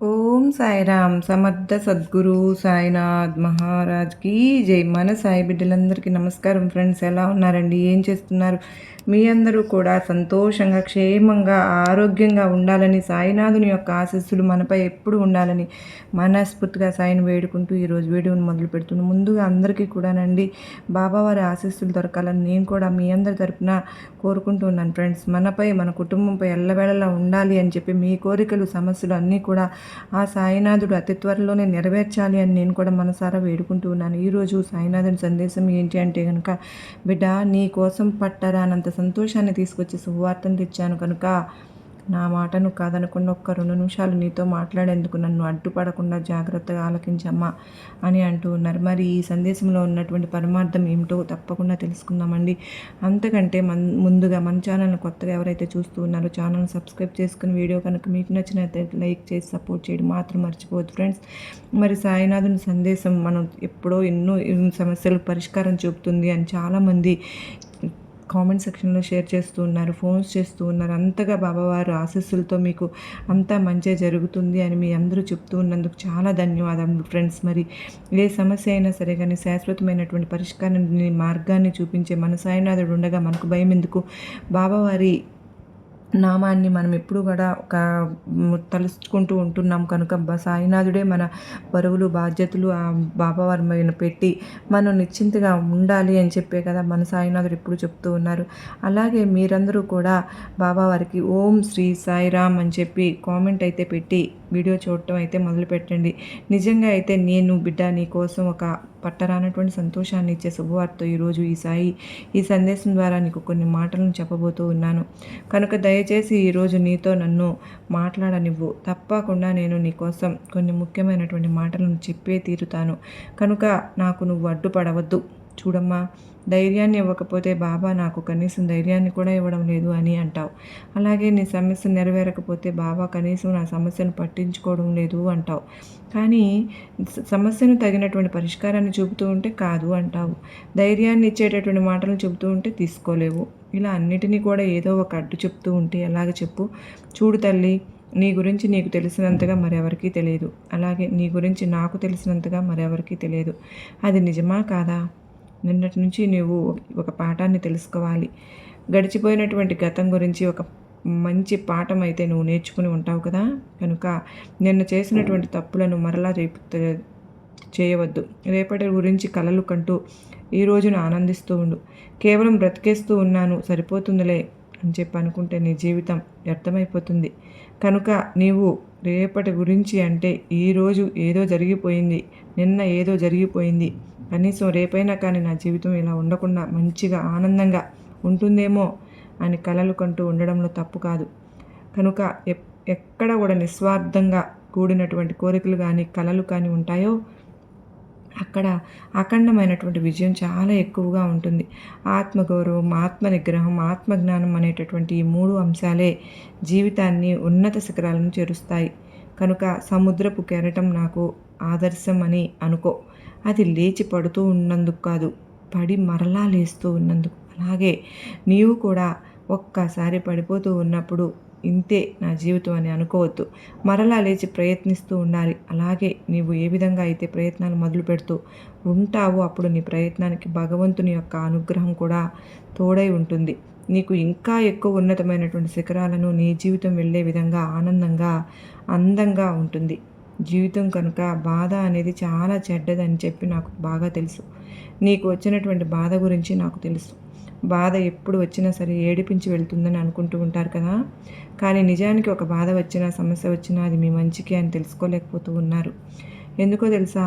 ఓం సాయిరామ్ సమర్థ సద్గురు సాయినాథ్ మహారాజ్కి జై. మన సాయి బిడ్డలందరికీ నమస్కారం ఫ్రెండ్స్. ఎలా ఉన్నారండి? ఏం చేస్తున్నారు? మీ అందరూ కూడా సంతోషంగా, క్షేమంగా, ఆరోగ్యంగా ఉండాలని, సాయినాథుని యొక్క ఆశీస్సులు మనపై ఎప్పుడు ఉండాలని మనస్ఫూర్తిగా సాయిని వేడుకుంటూ ఈరోజు వీడియోని మొదలు పెడుతున్నాను. ముందుగా అందరికీ కూడానండి బాబావారి ఆశీస్సులు దొరకాలని నేను కూడా మీ అందరి తరపున కోరుకుంటూ ఉన్నాను ఫ్రెండ్స్. మనపై, మన కుటుంబంపై ఎల్లవేళలా ఉండాలి అని చెప్పి మీ కోరికలు, సమస్యలు అన్నీ కూడా ఆ సాయినాథుడు అతి త్వరలోనే నెరవేర్చాలి అని నేను కూడా మనసారా వేడుకుంటూ ఉన్నాను. ఈరోజు సాయినాథుని సందేశం ఏంటి అంటే కనుక, బిడ్డ నీ కోసం పట్టరానంత సంతోషాన్ని తీసుకొచ్చి శుభవార్తను తెచ్చాను కనుక నా మాటను కాదనకుండా ఒక్క 2 నిమిషాలు నీతో మాట్లాడేందుకు నన్ను అడ్డుపడకుండా జాగ్రత్తగా ఆలకించమ్మా అని అంటూ ఉన్నారు. మరి ఈ సందేశంలో ఉన్నటువంటి పరమార్థం ఏమిటో తప్పకుండా తెలుసుకుందామండి. అంతకంటే ముందుగా మన ఛానల్ని కొత్తగా ఎవరైతే చూస్తూ ఉన్నారో ఛానల్ని సబ్స్క్రైబ్ చేసుకుని వీడియో కనుక మీకు నచ్చినట్లయితే లైక్ చేసి సపోర్ట్ చేయడం మాత్రం మర్చిపోవద్దు ఫ్రెండ్స్. మరి సాయినాథుని సందేశం మనం ఎప్పుడో ఎన్నో సమస్యలకు పరిష్కారం చూపుతుంది అని చాలామంది కామెంట్ సెక్షన్లో షేర్ చేస్తూ ఉన్నారు, ఫోన్స్ చేస్తూ ఉన్నారు. అంతగా బాబావారు ఆశీస్సులతో మీకు అంతా మంచి జరుగుతుంది అని మీ అందరూ చెప్తూ ఉన్నందుకు చాలా ధన్యవాదాలు ఫ్రెండ్స్. మరి ఏ సమస్య అయినా సరే కానీ శాశ్వతమైనటువంటి పరిష్కారాన్ని, మార్గాన్ని చూపించే మన సాయినాథుడు ఉండగా మనకు భయం ఎందుకు? బాబావారి నామాన్ని మనం ఎప్పుడు కూడా తలుచుకుంటూ ఉంటున్నాం కనుక సాయినాథుడే మన బరువులు, బాధ్యతలు ఆ బాబావారి మీద పెట్టి మనం నిశ్చింతగా ఉండాలి అని చెప్పే కదా మన సాయినాథుడు ఎప్పుడు చెప్తూ ఉన్నారు. అలాగే మీరందరూ కూడా బాబావారికి ఓం శ్రీ సాయిరామ్ అని చెప్పి కామెంట్ అయితే పెట్టి వీడియో చూడటం అయితే మొదలుపెట్టండి. నిజంగా అయితే నేను బిడ్డ నీ కోసం ఒక పట్టరానటువంటి సంతోషాన్ని ఇచ్చే శుభవార్త ఈరోజు ఈ సందేశం ద్వారా నీకు కొన్ని మాటలను చెప్పబోతూ ఉన్నాను కనుక దయచేసి ఈరోజు నీతో నన్ను మాట్లాడనివ్వు. తప్పకుండా నేను నీ కోసం కొన్ని ముఖ్యమైనటువంటి మాటలను చెప్పే తీరుతాను కనుక నాకు నువ్వు అడ్డుపడవద్దు. చూడమ్మా, ధైర్యాన్ని ఇవ్వకపోతే బాబా నాకు కనీసం ధైర్యాన్ని కూడా ఇవ్వడం లేదు అని అంటావు. అలాగే నీ సమస్య నెరవేరకపోతే బాబా కనీసం నా సమస్యను పట్టించుకోవడం లేదు అంటావు. కానీ సమస్యను తగినటువంటి పరిష్కారాన్ని చూపుతూ ఉంటే కాదు అంటావు. ధైర్యాన్ని ఇచ్చేటటువంటి మాటలను చెబుతూ ఉంటే తీసుకోలేవు. ఇలా అన్నిటినీ కూడా ఏదో ఒక అడ్డు చెప్తూ ఉంటే ఎలాగ చెప్పు? చూడు తల్లి, నీ గురించి నీకు తెలిసినంతగా మరెవరికీ తెలియదు. అలాగే నీ గురించి నాకు తెలిసినంతగా మరెవరికీ తెలియదు. అది నిజమా కాదా? నిన్నటి నుంచి నువ్వు ఒక పాఠాన్ని తెలుసుకోవాలి. గడిచిపోయినటువంటి గతం గురించి ఒక మంచి పాఠం అయితే నువ్వు నేర్చుకుని ఉంటావు కదా. కనుక నిన్న చేసినటువంటి తప్పులను మరలా చేయవద్దు. రేపటి గురించి కలలు కంటూ ఈ రోజును ఆనందిస్తూ ఉండు. కేవలం బ్రతికేస్తూ ఉన్నాను సరిపోతుందిలే అని చెప్పి అనుకుంటే నీ జీవితం వ్యర్థమైపోతుంది. కనుక నీవు రేపటి గురించి అంటే ఈరోజు ఏదో జరిగిపోయింది, నిన్న ఏదో జరిగిపోయింది, కనీసం రేపైనా కానీ నా జీవితం ఇలా ఉండకుండా మంచిగా ఆనందంగా ఉంటుందేమో అని కలలు కంటూ ఉండడంలో తప్పు కాదు. కనుక ఎక్కడ కూడా నిస్వార్థంగా కూడినటువంటి కోరికలు కానీ కలలు కానీ ఉంటాయో అక్కడ అఖండమైనటువంటి విజయం చాలా ఎక్కువగా ఉంటుంది. ఆత్మగౌరవం, ఆత్మనిగ్రహం, ఆత్మజ్ఞానం అనేటటువంటి ఈ 3 అంశాలే జీవితాన్ని ఉన్నత శిఖరాలను చేరుస్తాయి. కనుక సముద్రపు కెరటం నాకు ఆదర్శం అని అనుకో. అది లేచి పడుతూ ఉన్నందుకు కాదు, పడి మరలా లేస్తూ ఉన్నందుకు. అలాగే నీవు కూడా ఒక్కసారి పడిపోతూ ఉన్నప్పుడు ఇంతే నా జీవితం అని అనుకోవద్దు. మరలా లేచి ప్రయత్నిస్తూ ఉండాలి. అలాగే నీవు ఏ విధంగా అయితే ప్రయత్నాలు మొదలు పెడుతూ ఉంటావో అప్పుడు నీ ప్రయత్నానికి భగవంతుని యొక్క అనుగ్రహం కూడా తోడై ఉంటుంది. నీకు ఇంకా ఎక్కువ ఉన్నతమైనటువంటి శిఖరాలను నీ జీవితం వెళ్ళే విధంగా ఆనందంగా, అందంగా ఉంటుంది. జీవితం కనుక బాధ అనేది చాలా చెడ్డదని చెప్పి నాకు బాగా తెలుసు. నీకు వచ్చినటువంటి బాధ గురించి నాకు తెలుసు. బాధ ఎప్పుడు వచ్చినా సరే ఏడిపించి వెళ్తుందని అనుకుంటూ ఉంటారు కదా. కానీ నిజానికి ఒక బాధ వచ్చినా, సమస్య వచ్చినా అది మీ మంచికి అని తెలుసుకోలేకపోతూ ఉన్నారు. ఎందుకో తెలుసా?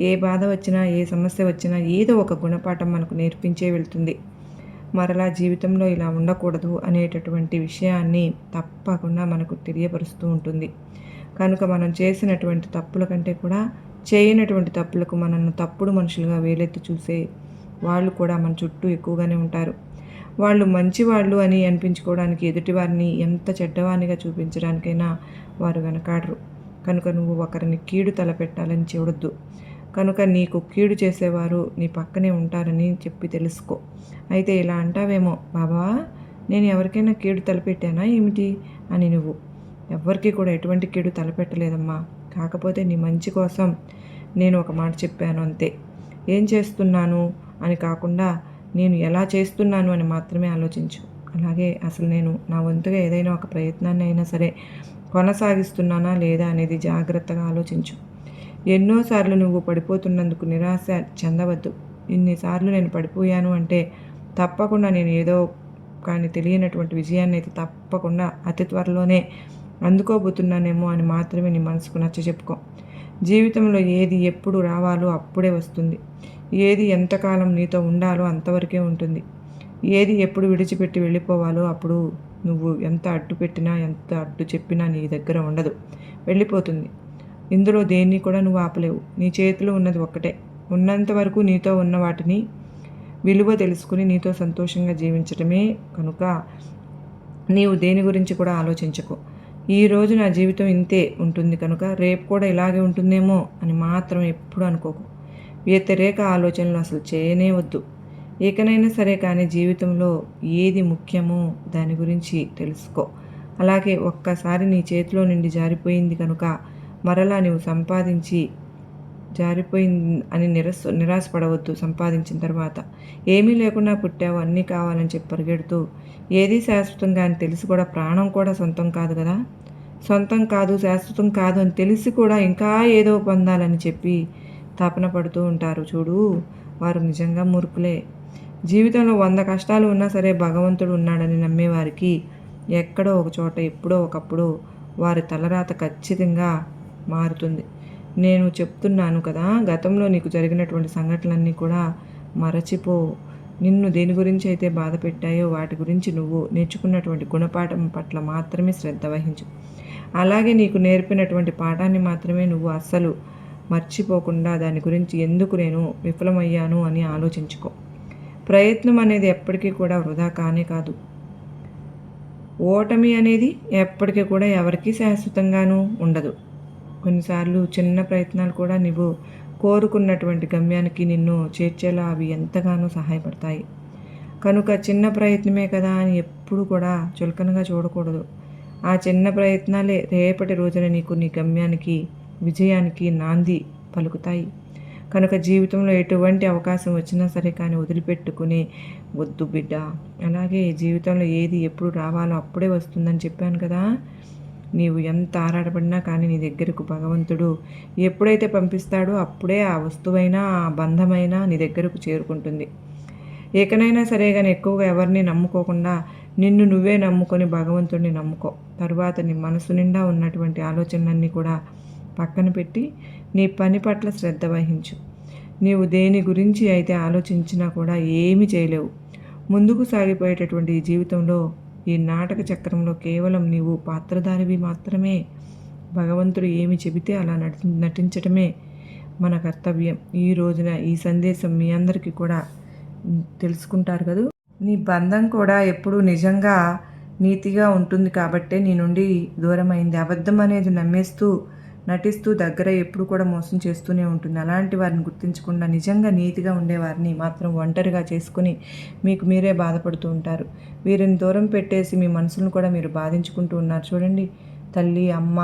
ఏ బాధ వచ్చినా, ఏ సమస్య వచ్చినా ఏదో ఒక గుణపాఠం మనకు నేర్పించే వెళ్తుంది. మరలా జీవితంలో ఇలా ఉండకూడదు అనేటటువంటి విషయాన్ని తప్పకుండా మనకు తెలియపరుస్తూ ఉంటుంది. కనుక మనం చేసినటువంటి తప్పుల కంటే కూడా చేయనటువంటి తప్పులకు మనల్ని తప్పుడు మనుషులుగా వేలెత్తి చూసే వాళ్ళు కూడా మన చుట్టూ ఎక్కువగానే ఉంటారు. వాళ్ళు మంచివాళ్ళు అని అనిపించుకోవడానికి ఎదుటివారిని ఎంత చెడ్డవానిగా చూపించడానికైనా వారు వెనకాడరు. కనుక నువ్వు ఒకరిని కీడు తలపెట్టాలని చూడొద్దు. కనుక నీకు కీడు చేసేవారు నీ పక్కనే ఉంటారని చెప్పి తెలుసుకో. అయితే ఇలా అంటావేమో, బాబా నేను ఎవరికైనా కీడు తలపెట్టానా ఏమిటి అని నువ్వు. ఎవ్వరికీ కూడా ఎటువంటి కీడు తలపెట్టలేదమ్మా. కాకపోతే నీ మంచి కోసం నేను ఒక మాట చెప్పాను అంతే. ఏం చేస్తున్నాను అని కాకుండా నేను ఎలా చేస్తున్నాను అని మాత్రమే ఆలోచించు. అలాగే అసలు నేను నా వంతుగా ఏదైనా ఒక ప్రయత్నాన్ని అయినా సరే కొనసాగిస్తున్నానా లేదా అనేది జాగ్రత్తగా ఆలోచించు. ఎన్నోసార్లు నువ్వు పడిపోతున్నందుకు నిరాశ చెందవద్దు. ఇన్నిసార్లు నేను పడిపోయాను అంటే తప్పకుండా నేను ఏదో కానీ తెలియనటువంటి విజయాన్ని అయితే తప్పకుండా అతి త్వరలోనే అందుకోబోతున్నానేమో అని మాత్రమే నీ మనసుకు నచ్చచెప్పుకో. జీవితంలో ఏది ఎప్పుడు రావాలో అప్పుడే వస్తుంది. ఏది ఎంతకాలం నీతో ఉండాలో అంతవరకే ఉంటుంది. ఏది ఎప్పుడు విడిచిపెట్టి వెళ్ళిపోవాలో అప్పుడు నువ్వు ఎంత అడ్డు పెట్టినా ఎంత అడ్డు చెప్పినా నీ దగ్గర ఉండదు, వెళ్ళిపోతుంది. ఇందులో దేన్ని కూడా నువ్వు ఆపలేవు. నీ చేతిలో ఉన్నది ఒక్కటే. ఉన్నంత వరకు నీతో ఉన్న వాటిని విలువ తెలుసుకుని నీతో సంతోషంగా జీవించటమే కనుక నీవు దేని గురించి కూడా ఆలోచించకు. ఈరోజు నా జీవితం ఇంతే ఉంటుంది కనుక రేపు కూడా ఇలాగే ఉంటుందేమో అని మాత్రం ఎప్పుడు అనుకోకు. వ్యతిరేక ఆలోచనలు అసలు చేయనే వద్దు. ఇకనైనా సరే కానీ జీవితంలో ఏది ముఖ్యమో దాని గురించి తెలుసుకో. అలాగే ఒక్కసారి నీ చేతిలో నుండి జారిపోయింది కనుక మరలా నీవు సంపాదించి జారిపోయింది అని నిరాశపడవద్దు. సంపాదించిన తర్వాత ఏమీ లేకుండా పుట్టావు, అన్నీ కావాలని చెప్పి పరిగెడుతూ ఏది శాశ్వతంగా అని తెలిసి కూడా ప్రాణం కూడా సొంతం కాదు కదా. సొంతం కాదు, శాశ్వతం కాదు అని తెలిసి కూడా ఇంకా ఏదో పొందాలని చెప్పి తపన పడుతూ ఉంటారు చూడు, వారు నిజంగా మూర్ఖులే. జీవితంలో 100 కష్టాలు ఉన్నా సరే భగవంతుడు ఉన్నాడని నమ్మేవారికి ఎక్కడో ఒక చోట ఎప్పుడో ఒకప్పుడు వారి తలరాత ఖచ్చితంగా మారుతుంది. నేను చెప్తున్నాను కదా, గతంలో నీకు జరిగినటువంటి సంఘటనలన్నీ కూడా మరచిపో. నిన్ను దేని గురించి అయితే బాధ పెట్టాయో వాటి గురించి నువ్వు నేర్చుకున్నటువంటి గుణపాఠం పట్ల మాత్రమే శ్రద్ధ వహించు. అలాగే నీకు నేర్పినటువంటి పాఠాన్ని మాత్రమే నువ్వు అస్సలు మర్చిపోకుండా దాని గురించి ఎందుకు నేను విఫలమయ్యాను అని ఆలోచించుకో. ప్రయత్నం అనేది ఎప్పటికీ కూడా వృధా కానే కాదు. ఓటమి అనేది ఎప్పటికీ కూడా ఎవరికీ శాశ్వతంగానూ ఉండదు. కొన్నిసార్లు చిన్న ప్రయత్నాలు కూడా నువ్వు కోరుకున్నటువంటి గమ్యానికి నిన్ను చేర్చేలా అవి ఎంతగానో సహాయపడతాయి. కనుక చిన్న ప్రయత్నమే కదా అని ఎప్పుడు కూడా చులకనగా చూడకూడదు. ఆ చిన్న ప్రయత్నాలే రేపటి రోజున నీకు నీ గమ్యానికి విజయానికి నాంది పలుకుతాయి. కనుక జీవితంలో ఎటువంటి అవకాశం వచ్చినా సరే కానీ వదిలిపెట్టుకుని వద్దు బిడ్డ. అలాగే జీవితంలో ఏది ఎప్పుడు రావాలో అప్పుడే వస్తుందని చెప్పాను కదా. నీవు ఎంత ఆరాటపడినా కానీ నీ దగ్గరకు భగవంతుడు ఎప్పుడైతే పంపిస్తాడో అప్పుడే ఆ వస్తువైనా ఆ బంధమైనా నీ దగ్గరకు చేరుకుంటుంది. ఏకనైనా సరే కానీ ఎక్కువగా ఎవరిని నమ్ముకోకుండా నిన్ను నువ్వే నమ్ముకొని భగవంతుడిని నమ్ముకో. తరువాత నీ మనసు నిండా ఉన్నటువంటి ఆలోచనలన్నీ కూడా పక్కన పెట్టి నీ పని పట్ల శ్రద్ధ వహించు. నీవు దేని గురించి అయితే ఆలోచించినా కూడా ఏమీ చేయలేవు. ముందుకు సాగిపోయేటటువంటి ఈ జీవితంలో ఈ నాటక చక్రంలో కేవలం నీవు పాత్రధారివి మాత్రమే. భగవంతుడు ఏమి చెబితే అలా నటించటమే మన కర్తవ్యం. ఈ రోజున ఈ సందేశం మీ అందరికీ కూడా తెలుసుకుంటారు కదా. నీ బంధం కూడా ఎప్పుడు నిజంగా నీతిగా ఉంటుంది కాబట్టే నీ నుండి దూరమైంది. అబద్ధం అనేది నమ్మేస్తూ నటిస్తూ దగ్గర ఎప్పుడు కూడా మోసం చేస్తూనే ఉంటుంది. అలాంటి వారిని గుర్తించకుండా నిజంగా నీతిగా ఉండేవారిని మాత్రం ఒంటరిగా చేసుకుని మీకు మీరే బాధపడుతూ ఉంటారు. వీరిని దూరం పెట్టేసి మీ మనసులను కూడా మీరు బాధించుకుంటూ ఉన్నారు చూడండి. తల్లి అమ్మ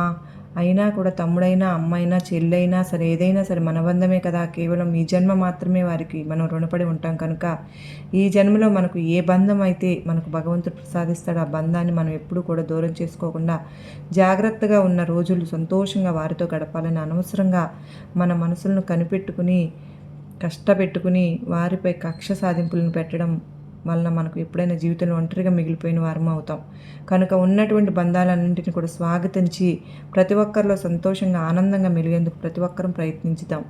అయినా కూడా, తమ్ముడైనా అమ్మైనా చెల్లైనా సరే ఏదైనా సరే మన బంధమే కదా. కేవలం ఈ జన్మ మాత్రమే వారికి మనం రుణపడి ఉంటాం కనుక ఈ జన్మలో మనకు ఏ బంధం అయితే మనకు భగవంతుడు ప్రసాదిస్తాడో ఆ బంధాన్ని మనం ఎప్పుడూ కూడా దూరం చేసుకోకుండా జాగ్రత్తగా ఉన్న రోజులు సంతోషంగా వారితో గడపాలని అనవసరంగా మన మనసులను కనిపెట్టుకుని కష్టపెట్టుకుని వారిపై కక్ష సాధింపులను పెట్టడం వలన మనకు ఎప్పుడైనా జీవితంలో ఒంటరిగా మిగిలిపోయిన వారం అవుతాం. కనుక ఉన్నటువంటి బంధాలన్నింటినీ కూడా స్వాగతించి ప్రతి ఒక్కరిలో సంతోషంగా ఆనందంగా మెలిగేందుకు ప్రతి ఒక్కరం ప్రయత్నించుదాం.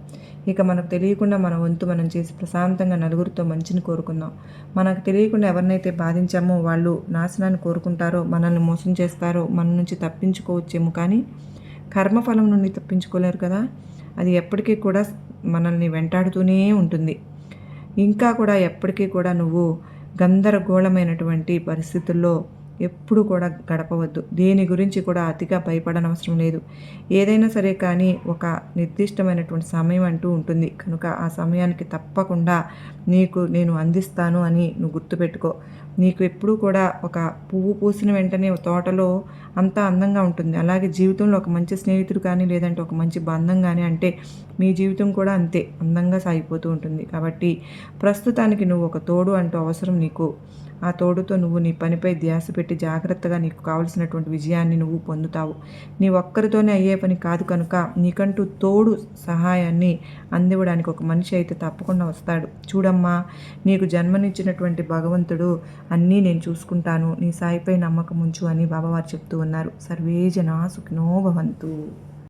ఇక మనకు తెలియకుండా మన వంతు మనం చేసి ప్రశాంతంగా నలుగురితో మంచిని కోరుకుందాం. మనకు తెలియకుండా ఎవరినైతే బాధించామో వాళ్ళు నాశనాన్ని కోరుకుంటారో, మనల్ని మోసం చేస్తారో మన నుంచి తప్పించుకోవచ్చేమో, కానీ కర్మఫలం నుండి తప్పించుకోలేరు కదా. అది ఎప్పటికీ కూడా మనల్ని వెంటాడుతూనే ఉంటుంది. ఇంకా కూడా ఎప్పటికీ కూడా నువ్వు గందరగోళమైనటువంటి పరిస్థితుల్లో ఎప్పుడు కూడా గడపవద్దు. దేని గురించి కూడా అతిగా భయపడనవసరం లేదు. ఏదైనా సరే కానీ ఒక నిర్దిష్టమైనటువంటి సమయం అంటూ ఉంటుంది. కనుక ఆ సమయానికి తప్పకుండా నీకు నేను అందిస్తాను అని నువ్వు గుర్తుపెట్టుకో. నీకు ఎప్పుడూ కూడా ఒక పువ్వు పూసిన వెంటనే తోటలో అంతా అందంగా ఉంటుంది. అలాగే జీవితంలో ఒక మంచి స్నేహితుడు కానీ, లేదంటే ఒక మంచి బంధం కానీ అంటే మీ జీవితం కూడా అంతే అందంగా సాగిపోతూ ఉంటుంది. కాబట్టి ప్రస్తుతానికి నువ్వు ఒక తోడు అంటూ అవసరం నీకు. ఆ తోడుతో నువ్వు నీ పనిపై ధ్యాస పెట్టి జాగ్రత్తగా నీకు కావలసినటువంటి విజయాన్ని నువ్వు పొందుతావు. నీ ఒక్కరితోనే అయ్యే పని కాదు కనుక నీకంటూ తోడు సహాయాన్ని అందివ్వడానికి ఒక మనిషి అయితే తప్పకుండా వస్తాడు. చూడమ్మా, నీకు జన్మనిచ్చినటువంటి భగవంతుడు అన్నీ నేను చూసుకుంటాను, నీ సాయిపై నమ్మకం ఉంచు అని బాబావారు చెప్తూ ఉన్నారు. సర్వే జనా సుఖినో భవంతు.